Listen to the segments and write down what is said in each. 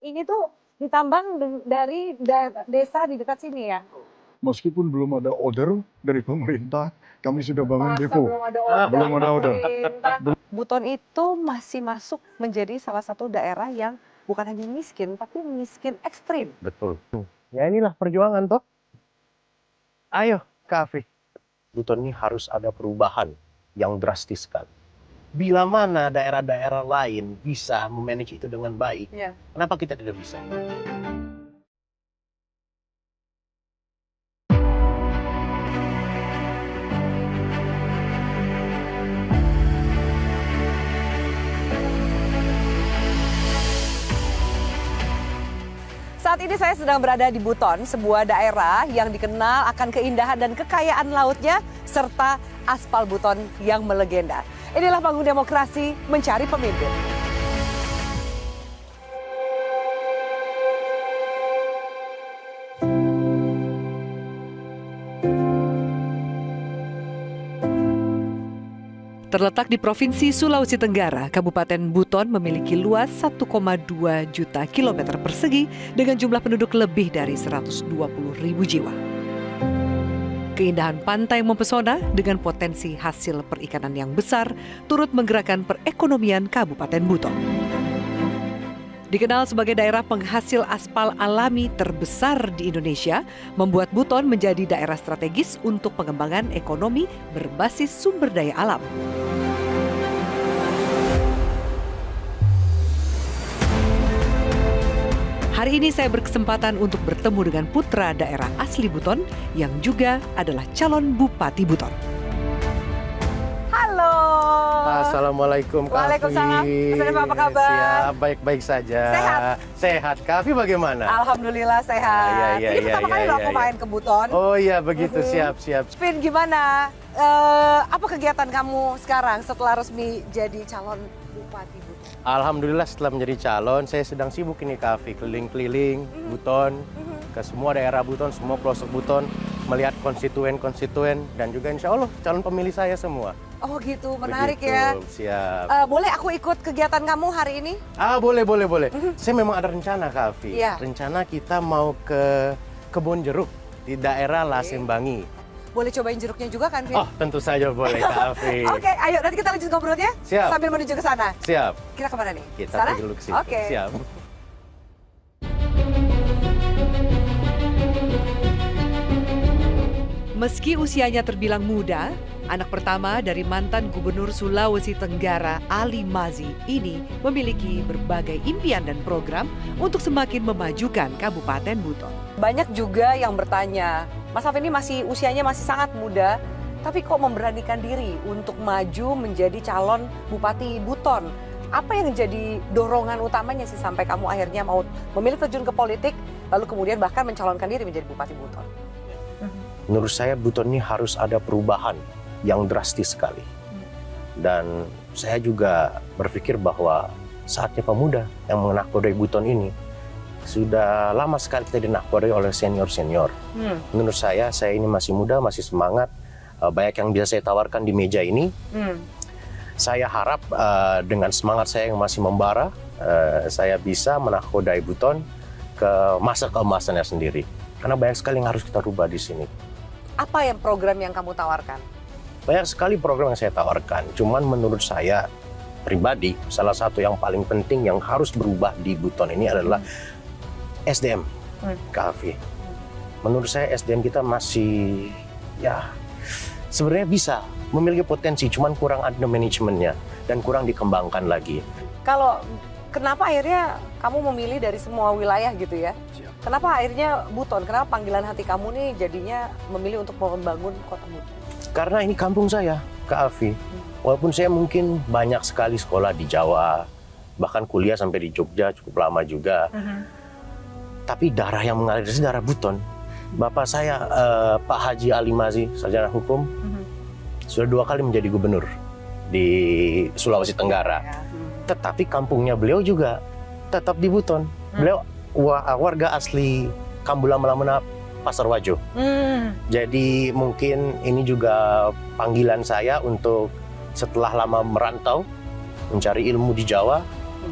ini tuh ditambang dari desa di dekat sini ya? Meskipun belum ada order dari pemerintah, kami sudah bangun Masa depo. Belum ada order. pemerintah. Buton itu masih masuk menjadi salah satu daerah yang bukan hanya miskin, tapi miskin ekstrim. Betul. Ya inilah perjuangan toh. Ayo, Kak Afif. Buton ini harus ada perubahan yang drastis sekali. Bila mana daerah-daerah lain bisa memanage itu dengan baik, Ya. kenapa kita tidak bisa? Saat ini saya sedang berada di Buton, sebuah daerah yang dikenal akan keindahan dan kekayaan lautnya, serta aspal Buton yang melegenda. Inilah panggung demokrasi mencari pemimpin. Terletak di Provinsi Sulawesi Tenggara, Kabupaten Buton memiliki luas 1,2 juta kilometer persegi dengan jumlah penduduk lebih dari 120.000 jiwa. Keindahan pantai mempesona dengan potensi hasil perikanan yang besar turut menggerakkan perekonomian Kabupaten Buton. Dikenal sebagai daerah penghasil aspal alami terbesar di Indonesia, membuat Buton menjadi daerah strategis untuk pengembangan ekonomi berbasis sumber daya alam. Hari ini saya berkesempatan untuk bertemu dengan putra daerah asli Buton yang juga adalah calon Bupati Buton. Halo. Assalamualaikum, Kak Waalaikumsalam. Afif. Mas Afif, apa kabar? Siap, baik-baik saja. Sehat? Sehat. Kak Afif bagaimana? Alhamdulillah sehat. Iya, Ini pertama kali loh aku main ke Buton. Oh iya, begitu. Siap. Vin, gimana? Apa kegiatan kamu sekarang setelah resmi jadi calon Bupati Buton? Alhamdulillah setelah menjadi calon, saya sedang sibuk ini Kak Afif, keliling-keliling Buton, ke semua daerah Buton, semua pelosok Buton, melihat konstituen-konstituen, dan juga insya Allah calon pemilih saya semua. Oh gitu, menarik Begitu, ya. Siap. Boleh aku ikut kegiatan kamu hari ini? Boleh. Saya memang ada rencana Kak Afif. Iya. Rencana kita mau ke Kebun Jeruk di daerah Lasembangi. Boleh cobain jeruknya juga kan, Vin? Oh, tentu saja boleh Kak Afif. Oke, ayo nanti kita lanjut ngobrolnya. Siap. Sambil menuju ke sana. Siap. Kita kemana nih? Kita Sana? pergi dulu ke situ. Oke. Siap. Meski usianya terbilang muda, anak pertama dari mantan Gubernur Sulawesi Tenggara Ali Mazi ini memiliki berbagai impian dan program untuk semakin memajukan Kabupaten Buton. Banyak juga yang bertanya, Mas Afif ini usianya masih sangat muda, tapi kok memberanikan diri untuk maju menjadi calon Bupati Buton? Apa yang jadi dorongan utamanya sih sampai kamu akhirnya mau memilih terjun ke politik, lalu kemudian bahkan mencalonkan diri menjadi Bupati Buton? Menurut saya Buton ini harus ada perubahan yang drastis sekali. Dan saya juga berpikir bahwa saatnya pemuda yang menakbodai Buton ini sudah lama sekali kita dinakbodai oleh senior-senior. Menurut saya ini masih muda, masih semangat. Banyak yang bisa saya tawarkan di meja ini. Saya harap dengan semangat saya yang masih membara, saya bisa menakbodai Buton ke masa keemasannya sendiri. Karena banyak sekali yang harus kita rubah di sini. Apa yang program yang kamu tawarkan? Banyak sekali program yang saya tawarkan. Cuman menurut saya pribadi, salah satu yang paling penting yang harus berubah di Buton ini adalah SDM, Kak Afif. Menurut saya SDM kita masih, sebenarnya bisa memiliki potensi, cuman kurang ada manajemennya dan kurang dikembangkan lagi. Kenapa akhirnya kamu memilih dari semua wilayah gitu ya? Kenapa akhirnya Buton? Kenapa panggilan hati kamu nih jadinya memilih untuk membangun kota Buton? Karena ini kampung saya, Kak Afif. Walaupun saya mungkin banyak sekali sekolah di Jawa, bahkan kuliah sampai di Jogja cukup lama juga. Tapi darah yang mengalir dari darah Buton. Bapak saya, Pak Haji Ali Mazi, sarjana hukum, sudah 2 kali menjadi gubernur di Sulawesi Tenggara. Tetapi kampungnya beliau juga tetap di Buton. Beliau warga asli Kambulamana Pasar Wajo. Jadi mungkin ini juga panggilan saya untuk setelah lama merantau, mencari ilmu di Jawa,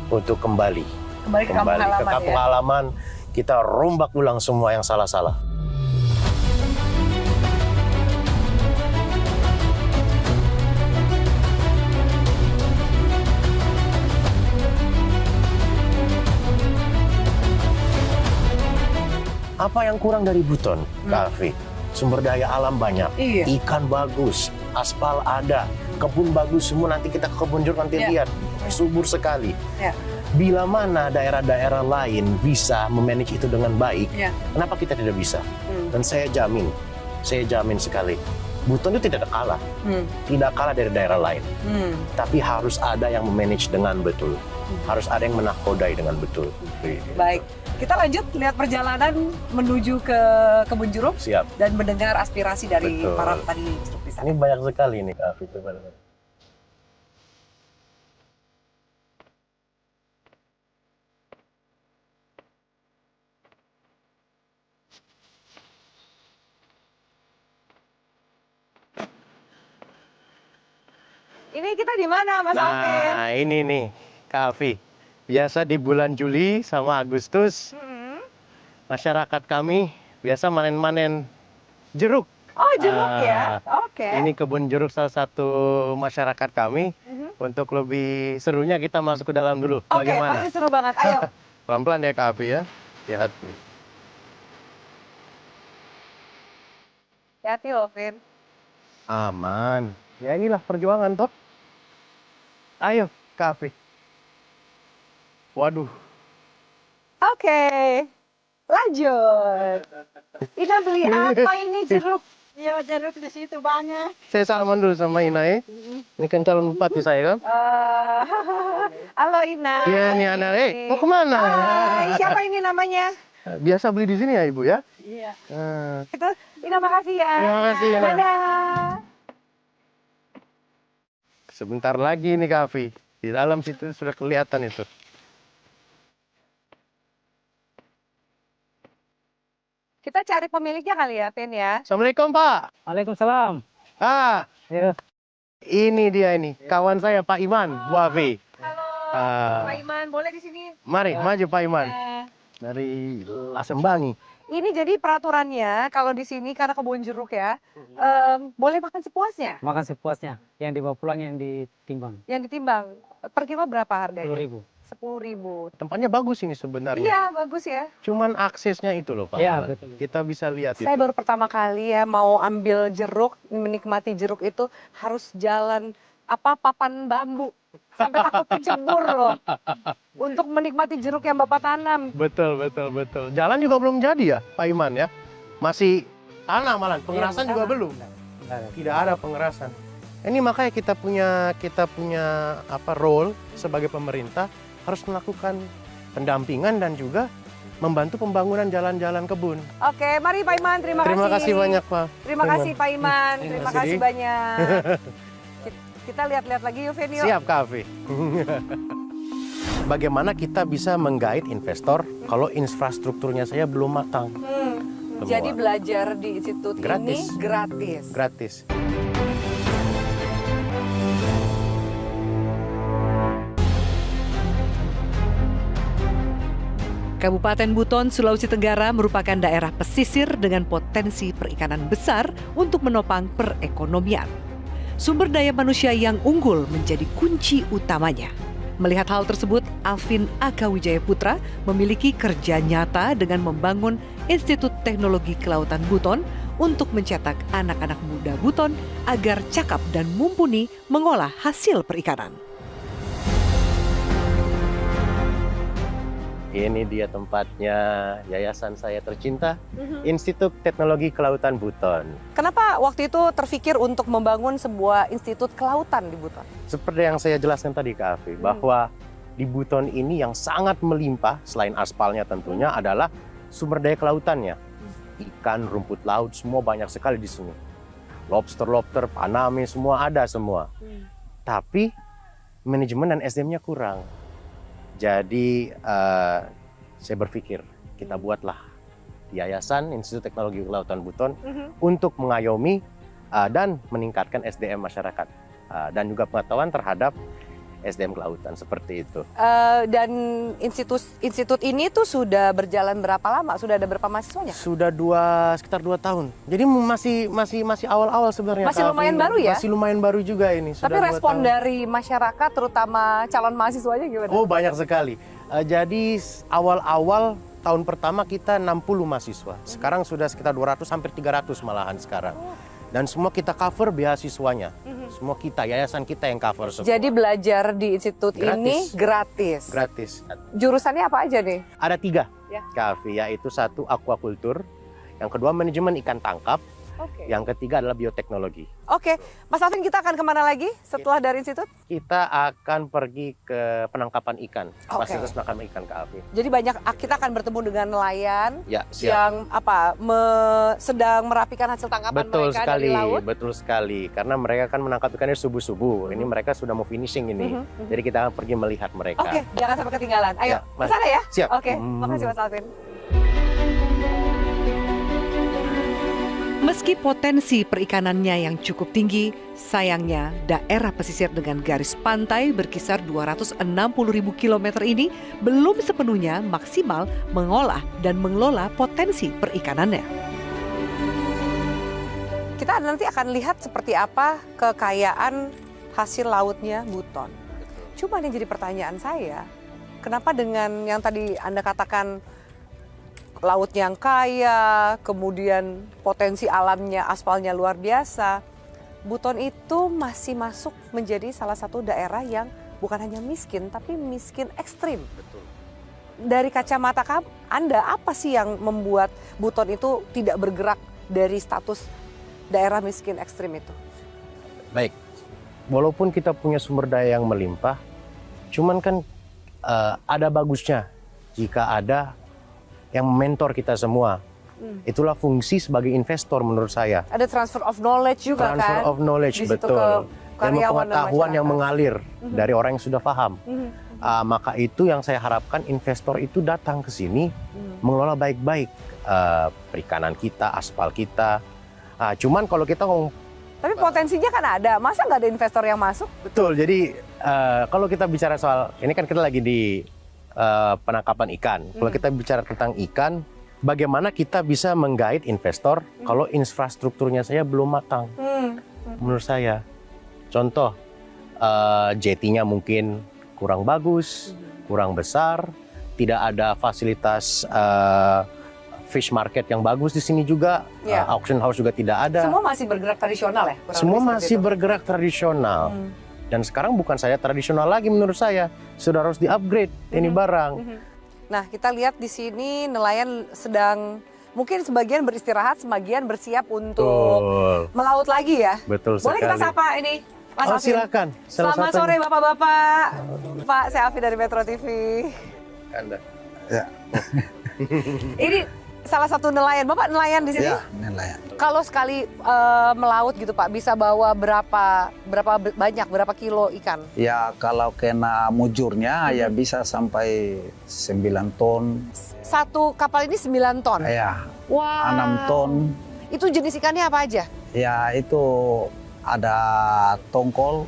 untuk kembali Kembali ke kampung halaman, kampung halaman, kita rombak ulang semua yang salah-salah. Apa yang kurang dari Buton, Kak Afi? Sumber daya alam banyak, Iya. ikan bagus, aspal ada, kebun bagus semua. Nanti kita ke kebun jeruk nanti lihat, subur sekali. Ya. Bila mana daerah-daerah lain bisa memanage itu dengan baik, kenapa kita tidak bisa? Dan saya jamin sekali, Buton itu tidak kalah, tidak kalah dari daerah lain. Tapi harus ada yang memanage dengan betul, harus ada yang menakodai dengan betul. Baik, kita lanjut lihat perjalanan menuju ke kebun jeruk. Siap. Dan mendengar aspirasi dari Betul. para petani jeruk di sana. Ini banyak sekali nih, Kak Afi. Ini kita di mana, Mas Alvin? Nah, ini nih, Kak Afi. Biasa di bulan Juli sama Agustus, masyarakat kami biasa manen-manen jeruk. Oh, jeruk ya? Oke. Ini kebun jeruk salah satu masyarakat kami. Untuk lebih serunya kita masuk ke dalam dulu. Oke, Bagaimana? pasti seru banget. Ayo. Pelan-pelan ya, Kak Afi ya. Lihat. Hati-hati loh, Vin. Aman. Ya inilah perjuangan toh. Ayo, Kak Afi. Waduh. Oke. Lanjut. Ina beli apa ini jeruk? Iya, jeruk di situ banyak. Saya salaman dulu sama Ina ya. Ini kan calon bupati saya kan. Halo Ina. Iya nih Ana. Mau kemana? Hai, siapa ini namanya? Biasa beli di sini ya Ibu ya? Iya. Ina makasih ya. Terima kasih Ina. Dadah. Sebentar lagi nih Kak Afi. Di dalam situ sudah kelihatan itu. Kita cari pemiliknya kali ya, Vin ya. Assalamualaikum Pak. Waalaikumsalam. Ya. Ini dia ini. Kawan saya Pak Iman, Bu Afi. Halo, Ah. Pak Iman, boleh di sini? Mari, maju Pak Iman. Dari Lasembangi. Ini jadi peraturannya kalau di sini karena kebun jeruk ya, boleh makan sepuasnya. Makan sepuasnya. Yang dibawa pulang yang ditimbang. Yang ditimbang per kilo berapa harganya? 10.000. 10.000. Tempatnya bagus ini sebenarnya. Iya, bagus ya. Cuman aksesnya itu loh Pak. Iya, betul. Kita bisa lihat Saya itu. baru pertama kali ya mau ambil jeruk, menikmati jeruk itu harus jalan papan bambu. Sampai takut kecebur loh. Untuk menikmati jeruk yang Bapak tanam. Betul. Jalan juga belum jadi ya Pak Iman ya. Masih tanah malah. Pengerasan juga belum. Tidak ada pengerasan. Ini makanya kita punya role sebagai pemerintah harus melakukan pendampingan dan juga membantu pembangunan jalan-jalan kebun. Oke, mari Pak Iman, terima kasih. Terima kasih banyak Pak. Terima kasih Pak Iman, terima kasih. kasih banyak. Kita lihat-lihat lagi yuk, Vin, yuk. Siap Kak Afi. Bagaimana kita bisa menggait investor kalau infrastrukturnya saya belum matang? Semua. Jadi belajar di institut Gratis. ini gratis. Gratis. Kabupaten Buton, Sulawesi Tenggara merupakan daerah pesisir dengan potensi perikanan besar untuk menopang perekonomian. Sumber daya manusia yang unggul menjadi kunci utamanya. Melihat hal tersebut, Alvin Aka Wijaya Putra memiliki kerja nyata dengan membangun Institut Teknologi Kelautan Buton untuk mencetak anak-anak muda Buton agar cakap dan mumpuni mengolah hasil perikanan. Ini dia tempatnya yayasan saya tercinta, Institut Teknologi Kelautan Buton. Kenapa waktu itu terfikir untuk membangun sebuah institut kelautan di Buton? Seperti yang saya jelaskan tadi Kak Afi, bahwa di Buton ini yang sangat melimpah, selain aspalnya tentunya, adalah sumber daya kelautannya. Ikan, rumput laut, semua banyak sekali di sini. Lobster, paname, semua ada semua. Tapi manajemen dan SDM-nya kurang. Jadi saya berpikir kita buatlah Yayasan Institut Teknologi Kelautan Buton untuk mengayomi dan meningkatkan SDM masyarakat dan juga pengetahuan terhadap SDM kelautan seperti itu. Dan institut ini tuh sudah berjalan berapa lama? Sudah ada berapa mahasiswanya? Sudah sekitar 2 tahun. Jadi masih awal-awal sebenarnya. Masih lumayan baru ya? Masih lumayan baru juga ini. Tapi Sudah 2 respon tahun. dari masyarakat, terutama calon mahasiswanya gimana? Oh, banyak sekali. Jadi awal-awal tahun pertama kita 60 mahasiswa. Sekarang sudah sekitar 200 hampir 300 malahan sekarang. Dan semua kita cover beasiswanya. Semua kita, yayasan kita yang cover semua. Jadi belajar di institut ini gratis. Gratis. Jurusannya apa aja nih? Ada 3 Ya. Kavi, yaitu 1 aquacultur, yang kedua manajemen ikan tangkap, Oke. yang ketiga adalah bioteknologi. Oke, Mas Alvin, kita akan kemana lagi setelah dari institut? Kita akan pergi ke penangkapan ikan, Oke. fasilitas penangkapan ikan Kavi. Jadi kita akan bertemu dengan nelayan Ya, siap. yang sedang merapikan hasil tangkapan Betul mereka sekali, dari laut. betul sekali. Karena mereka kan menangkap ikannya subuh-subuh. Ini mereka sudah mau finishing ini. Jadi kita akan pergi melihat mereka. Oke, jangan sampai ketinggalan. Ayo, Ya, Mas. ke sana ya. Siap. Oke, makasih Mas Alvin. Meski potensi perikanannya yang cukup tinggi, sayangnya daerah pesisir dengan garis pantai berkisar 260.000 km ini belum sepenuhnya maksimal mengolah dan mengelola potensi perikanannya. Kita nanti akan lihat seperti apa kekayaan hasil lautnya Buton. Cuma yang jadi pertanyaan saya, kenapa dengan yang tadi Anda katakan laut yang kaya, kemudian potensi alamnya, aspalnya luar biasa, Buton itu masih masuk menjadi salah satu daerah yang bukan hanya miskin, tapi miskin ekstrim. Betul. Dari kacamata Anda, apa sih yang membuat Buton itu tidak bergerak dari status daerah miskin ekstrim itu? Baik, walaupun kita punya sumber daya yang melimpah, cuman kan ada bagusnya jika ada yang mentor kita semua. Itulah fungsi sebagai investor menurut saya. Ada transfer of knowledge juga Transfer kan? of knowledge, Di situ betul. ke Ilmu karyawan dan pengetahuan yang masyarakat. mengalir dari orang yang sudah paham. Maka itu yang saya harapkan investor itu datang ke sini mengelola baik-baik perikanan kita, aspal kita. Cuman kalau kita ngomong Tapi potensinya kan ada, masa nggak ada investor yang masuk? betul, jadi kalau kita bicara soal ini kan kita lagi di penangkapan ikan. Kalau kita bicara tentang ikan, bagaimana kita bisa menggait investor kalau infrastrukturnya saya belum matang? Menurut saya, contoh jetty-nya mungkin kurang bagus, kurang besar, tidak ada fasilitas fish market yang bagus di sini juga, Ya. auction house juga tidak ada. Semua masih bergerak tradisional ya? Kurang Semua lebih seperti masih itu. bergerak tradisional. Dan sekarang bukan saya tradisional lagi menurut saya. Sudah harus di-upgrade ini barang. Nah, kita lihat di sini nelayan sedang mungkin sebagian beristirahat, sebagian bersiap untuk Betul. melaut lagi ya. Betul Boleh sekali. kita sapa ini, Mas Oh, Alvin? silakan. Salah Selamat satunya. sore Bapak-bapak. Pak, saya Alvin dari Metro TV. Anda. Ini salah satu nelayan. Bapak nelayan di sini? Ya, nelayan. Kalau sekali melaut gitu Pak, bisa bawa berapa banyak, berapa kilo ikan? Ya, kalau kena mujurnya ya bisa sampai 9 ton, Satu kapal ini 9 ton. ya Wah. 6 ton. Itu jenis ikannya apa aja? Ya, itu ada tongkol,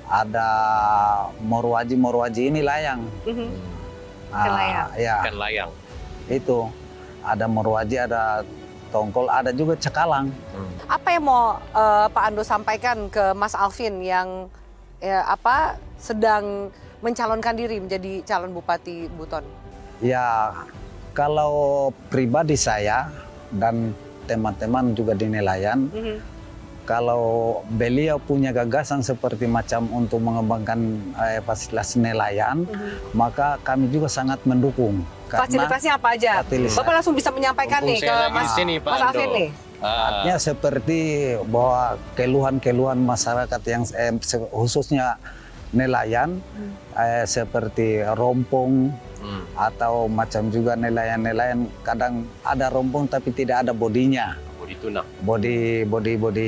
ada morwaji ini layang. Ikan layang. Ya, Ikan layang. itu ada morwaji, ada tongkol, ada juga cekalang. Apa yang mau Pak Ando sampaikan ke Mas Alvin yang sedang mencalonkan diri menjadi calon Bupati Buton? Ya, kalau pribadi saya dan teman-teman juga di nelayan, kalau beliau punya gagasan seperti macam untuk mengembangkan fasilitas nelayan, maka kami juga sangat mendukung. Fasilitasnya apa aja? fasilitas- Bapak langsung bisa menyampaikan nih ke Mas, Mas Alvin nih. Artinya seperti bahwa keluhan-keluhan masyarakat yang khususnya nelayan, seperti rompong, atau macam juga nelayan-nelayan kadang ada rompong tapi tidak ada bodinya. Bodi tuna. Bodi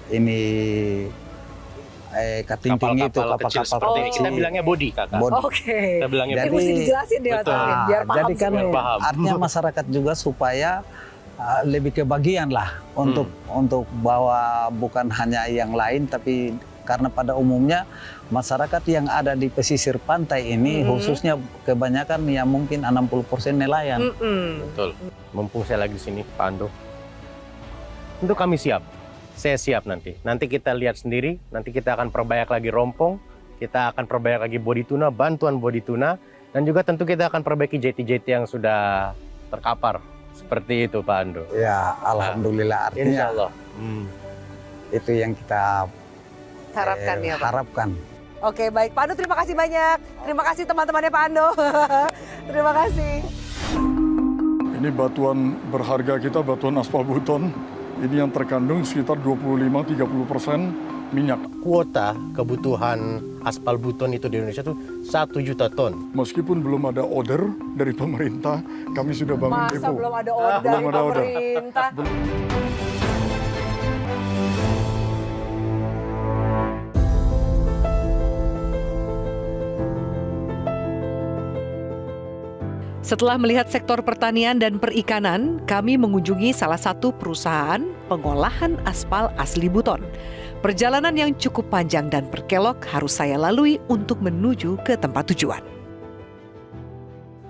ini kating-ting itu Kapal-kapal kecil seperti ini. Kita bilangnya bodi, Kakak. Bodi. Oke. Kita bilangnya Ini Jadi- mesti dijelasin deh Mas Betul. Alvin, biar paham Jadi kan semua. paham. artinya masyarakat juga supaya lebih kebagian lah untuk bawa bukan hanya yang lain tapi Karena pada umumnya masyarakat yang ada di pesisir pantai ini khususnya kebanyakan ya mungkin 60% nelayan. Betul. Mumpung saya lagi di sini, Pak Ando. Untuk kami siap. Saya siap nanti. Nanti kita lihat sendiri, nanti kita akan perbanyak lagi rompong, kita akan perbanyak lagi bodi tuna, bantuan bodi tuna, dan juga tentu kita akan perbaiki jeti-jeti yang sudah terkapar. Seperti itu, Pak Ando. Ya, alhamdulillah artinya Insya Allah. itu yang kita Harapkan ya, Pak. harapkan. Oke, baik. Pak Ando, terima kasih banyak. Terima kasih teman-temannya Pak Ando. Terima kasih. Ini batuan berharga kita, batuan aspal buton. Ini yang terkandung sekitar 25-30% minyak. Kuota kebutuhan aspal buton itu di Indonesia itu 1 juta ton. Meskipun belum ada order dari pemerintah, kami sudah bangun Masa depo. belum ada order belum dari ada order. pemerintah? Setelah melihat sektor pertanian dan perikanan, kami mengunjungi salah satu perusahaan pengolahan aspal asli Buton. Perjalanan yang cukup panjang dan berkelok harus saya lalui untuk menuju ke tempat tujuan.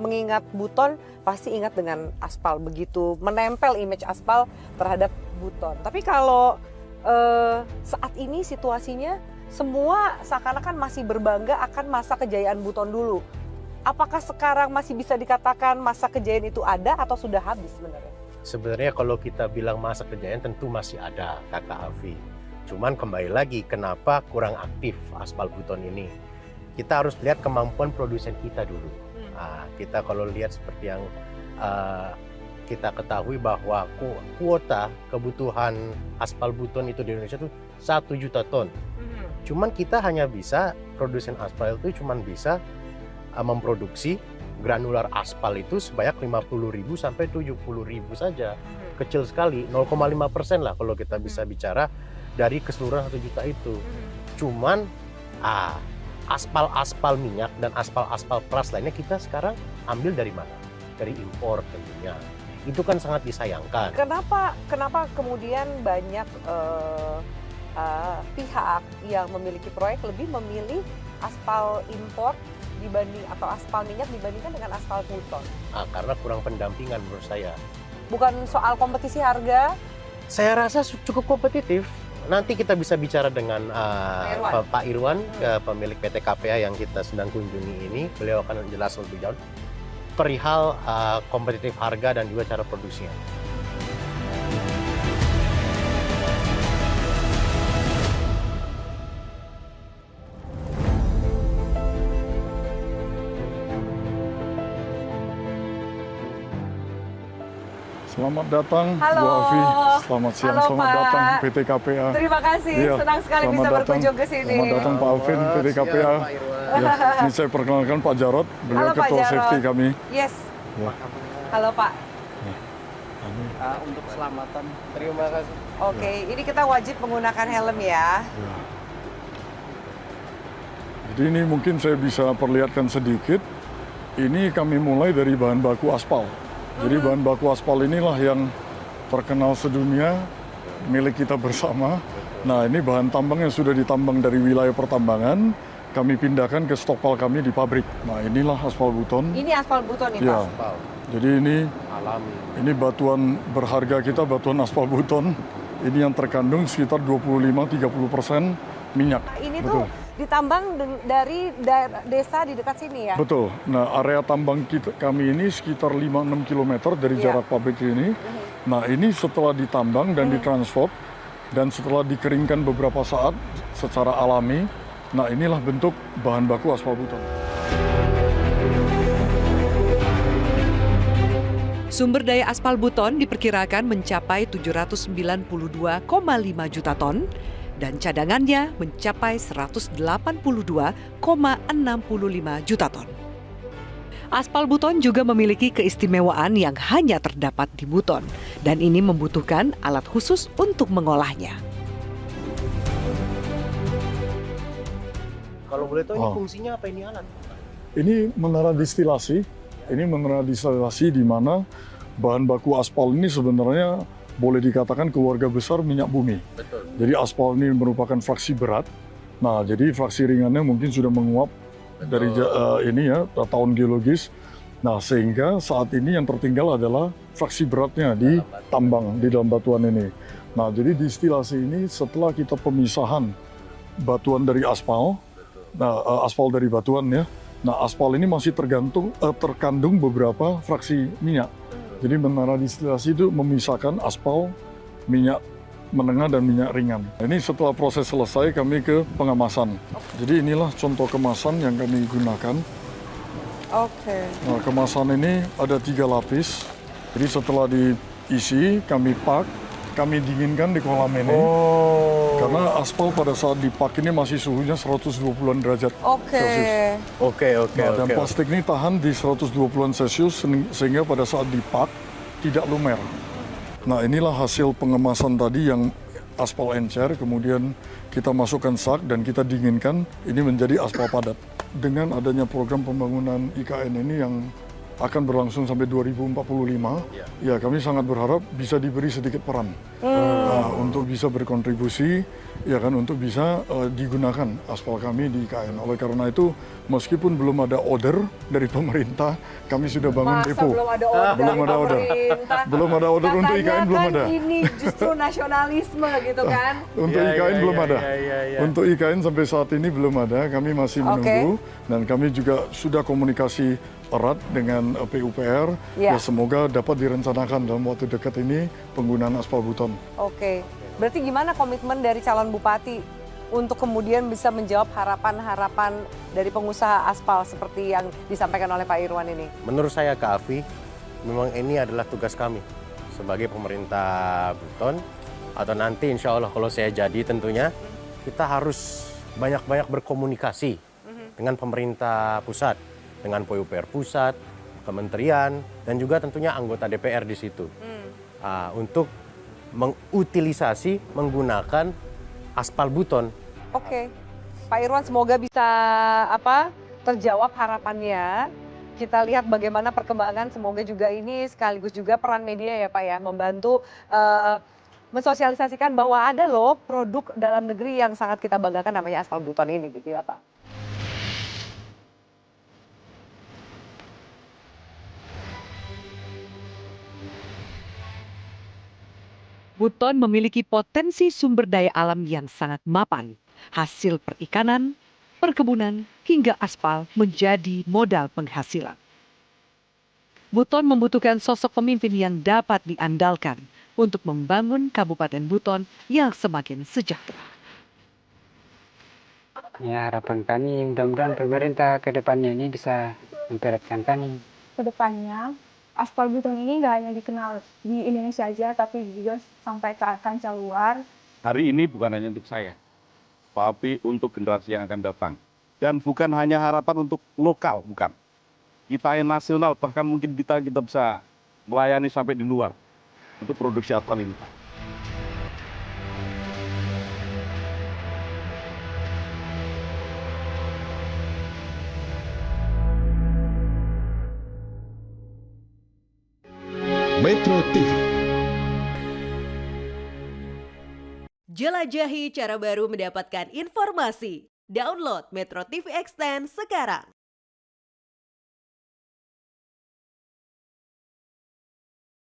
Mengingat Buton, pasti ingat dengan aspal, begitu menempel image aspal terhadap Buton. Tapi kalau saat ini situasinya semua seakan-akan masih berbangga akan masa kejayaan Buton dulu. Apakah sekarang masih bisa dikatakan masa kejayaan itu ada atau sudah habis sebenarnya? Sebenarnya kalau kita bilang masa kejayaan tentu masih ada, Kakak Afi. Cuman kembali lagi, kenapa kurang aktif aspal buton ini? Kita harus lihat kemampuan produsen kita dulu. Nah, kita kalau lihat seperti yang kita ketahui bahwa kuota kebutuhan aspal buton itu di Indonesia itu 1 juta ton. Cuman kita hanya bisa, produsen aspal itu cuman bisa memproduksi granular aspal itu sebanyak 50.000 sampai 70.000 saja. Kecil sekali, 0,5% lah kalau kita bisa bicara dari keseluruhan 1 juta itu. Cuman aspal-aspal minyak dan aspal-aspal peras lainnya kita sekarang ambil dari mana? Dari impor tentunya. Itu kan sangat disayangkan. Kenapa kemudian banyak pihak yang memiliki proyek lebih memilih aspal impor dibanding atau aspal minyak dibandingkan dengan aspal buton? Karena kurang pendampingan menurut saya. Bukan soal kompetisi harga? Saya rasa cukup kompetitif. Nanti kita bisa bicara dengan Pak Irwan, pemilik PT KPA yang kita sedang kunjungi ini. Beliau akan menjelaskan lebih jauh perihal kompetitif harga dan juga cara produksinya. Selamat datang, Halo. Bu Afi. Selamat siang, Halo, selamat Pak. datang PT KPA. Terima kasih, Iya, senang sekali selamat bisa datang. berkunjung ke sini. Selamat datang Pak Alvin, PT KPA. Ya, ini saya perkenalkan Pak Jarod, beliau Halo, Pak Ketua Jarod. Safety kami. Yes. Ya. Halo Pak. Untuk keselamatan. Terima kasih. Oke, ini kita wajib menggunakan helm ya. Ya. Jadi ini mungkin saya bisa perlihatkan sedikit. Ini kami mulai dari bahan baku aspal. Jadi bahan baku aspal inilah yang terkenal sedunia, milik kita bersama. Nah, ini bahan tambang yang sudah ditambang dari wilayah pertambangan, kami pindahkan ke stokpal kami di pabrik. Nah, inilah aspal buton. Ini aspal buton nih Ya. Pak. Jadi Alami. ini batuan berharga kita, batuan aspal buton. Ini yang terkandung sekitar 25-30% minyak. Ini Betul. tuh ditambang dari desa di dekat sini ya? Betul. Nah, area tambang kami ini sekitar 5-6 km dari Iya. jarak pabrik ini. Nah, ini setelah ditambang dan ditransport dan setelah dikeringkan beberapa saat secara alami, nah inilah bentuk bahan baku aspal buton. Sumber daya aspal buton diperkirakan mencapai 792,5 juta ton dan cadangannya mencapai 182,65 juta ton. Aspal buton juga memiliki keistimewaan yang hanya terdapat di Buton dan ini membutuhkan alat khusus untuk mengolahnya. Kalau boleh tahu ini Oh. fungsinya apa ini alat? Ini menara distilasi. Ini menara distilasi di mana bahan baku aspal ini sebenarnya boleh dikatakan keluarga besar minyak bumi. Betul. Jadi aspal ini merupakan fraksi berat Nah, jadi fraksi ringannya mungkin sudah menguap dari ini ya, tahun geologis. Nah, sehingga saat ini yang tertinggal adalah fraksi beratnya di tambang, di dalam batuan ini. Nah, jadi di stilasi ini setelah kita pemisahan batuan dari aspal, nah, aspal dari batuan ya, nah aspal ini masih terkandung beberapa fraksi minyak. Jadi menara distilasi itu memisahkan aspal, minyak menengah dan minyak ringan. Ini setelah proses selesai kami ke pengemasan. Jadi inilah contoh kemasan yang kami gunakan. Oke. Nah, kemasan ini ada 3 lapis. Jadi setelah diisi, kami pak, kami dinginkan di kolam ini. Karena aspal pada saat dipak ini masih suhunya 120-an derajat Celcius. Oke. Nah, dan plastik ini tahan di 120-an Celcius sehingga pada saat dipak tidak lumer. Nah, inilah hasil pengemasan tadi yang aspal encer, kemudian kita masukkan sak dan kita dinginkan, ini menjadi aspal padat. Dengan adanya program pembangunan IKN ini yang akan berlangsung sampai 2045, ya kami sangat berharap bisa diberi sedikit peran untuk bisa berkontribusi, ya kan, untuk bisa digunakan aspal kami di IKN. Oleh karena itu, meskipun belum ada order dari pemerintah, kami sudah bangun depo. Belum ada order Belum ada order. pemerintah. Belum ada order untuk Katanya IKN, belum kan ada. ini justru nasionalisme gitu kan. Untuk IKN belum ada. Untuk IKN sampai saat ini belum ada. Kami masih menunggu dan kami juga sudah komunikasi erat dengan PUPR. Ya. Ya semoga dapat direncanakan dalam waktu dekat ini penggunaan aspal buton. Oke. Berarti gimana komitmen dari calon bupati untuk kemudian bisa menjawab harapan-harapan dari pengusaha aspal seperti yang disampaikan oleh Pak Irwan ini? Menurut saya Kak Afi, memang ini adalah tugas kami sebagai pemerintah Buton. Atau nanti insya Allah kalau saya jadi tentunya kita harus banyak-banyak berkomunikasi dengan pemerintah pusat, dengan PUPR pusat, kementerian, dan juga tentunya anggota DPR di situ. Untuk mengutilisasi, menggunakan aspal buton. Oke. Pak Irwan semoga bisa terjawab harapannya. Kita lihat bagaimana perkembangan, semoga juga ini sekaligus juga peran media ya Pak ya, membantu mensosialisasikan bahwa ada loh produk dalam negeri yang sangat kita banggakan namanya aspal buton ini gitu ya Pak. Buton memiliki potensi sumber daya alam yang sangat mapan. Hasil perikanan, perkebunan, hingga aspal menjadi modal penghasilan. Buton membutuhkan sosok pemimpin yang dapat diandalkan untuk membangun Kabupaten Buton yang semakin sejahtera. Ya, harapan kami mudah-mudahan pemerintah ke depannya ini bisa memperhatikan kami. Kedepannya aspal buton ini nggak hanya dikenal di Indonesia aja, tapi juga sampai ke kancah luar. Hari ini bukan hanya untuk saya, tapi untuk generasi yang akan datang. Dan bukan hanya harapan untuk lokal, bukan. Kita yang nasional, bahkan mungkin kita bisa melayani sampai di luar untuk produksi aspal ini. Metro TV. Jelajahi cara baru mendapatkan informasi. Download Metro TV Extend sekarang.